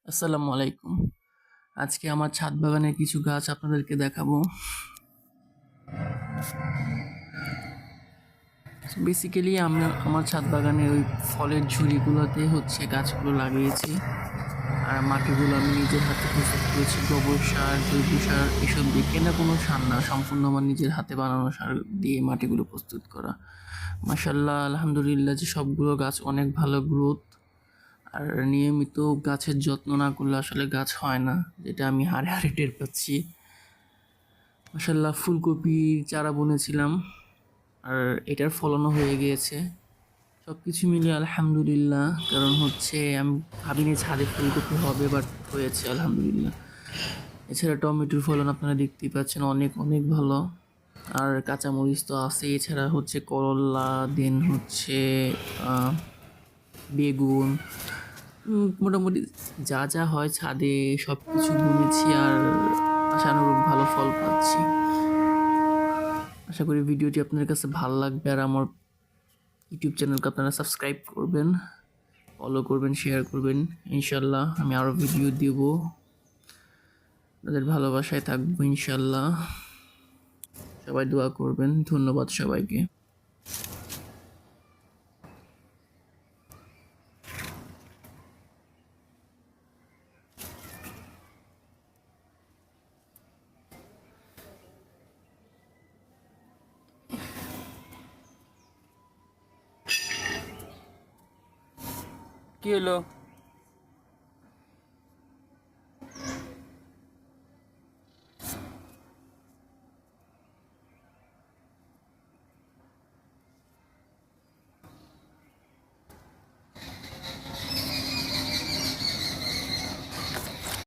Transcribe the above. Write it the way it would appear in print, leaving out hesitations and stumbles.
আসসালামু আলাইকুম। আজকে আমার ছাদ বাগানের কিছু গাছ আপনাদেরকে দেখাবো। বেসিক্যালি আমি আমার ছাদ বাগানে ওই ফলের ঝুড়িগুলোতে হচ্ছে গাছগুলো লাগিয়েছি। আর মাটিগুলো আমি নিজের হাতে প্রস্তুত করেছি, গোবর সার, জৈব সার এসব দিয়ে, কেনা কোনো সার না, সম্পূর্ণ আমার নিজের হাতে বানানো সার দিয়ে মাটিগুলো প্রস্তুত করা। মাশাআল্লাহ, আলহামদুলিল্লাহ যে সবগুলো গাছ অনেক ভালো গ্রোথ। আর নিয়মিত গাছের যত্ন না করলে আসলে গাছ হয় না, যেটা আমি হাড়ে হাড়ে টের পাচ্ছি। মাশাআল্লাহ, ফুলকপির চারা বুনেছিলাম আর এটার ফলনও হয়ে গিয়েছে। সব কিছু মিলিয়ে আলহামদুলিল্লাহ, কারণ হচ্ছে আমি ভাবিনি ছাদে ফুলকপি হবে, বাট হয়েছে আলহামদুলিল্লাহ। এছাড়া টমেটোর ফলন আপনারা দেখতেই পাচ্ছেন, অনেক অনেক ভালো। আর কাঁচামরিচ তো আছে, এছাড়া হচ্ছে করলা, দেন হচ্ছে বেগুন, মোটামুটি যা যা হয় ছাদে সব কিছু বুনেছি আর আশানুরূপ ভালো ফল পাচ্ছি। আশা করি ভিডিওটি আপনাদের কাছে ভালো লাগবে। আর আমার ইউটিউব চ্যানেলকে আপনারা সাবস্ক্রাইব করবেন, ফলো করবেন, শেয়ার করবেন। ইনশাল্লাহ আমি আরও ভিডিও দেব, আপনাদের ভালোবাসায় থাকবো ইনশাল্লাহ। সবাই দোয়া করবেন। ধন্যবাদ সবাইকে। কি হলো?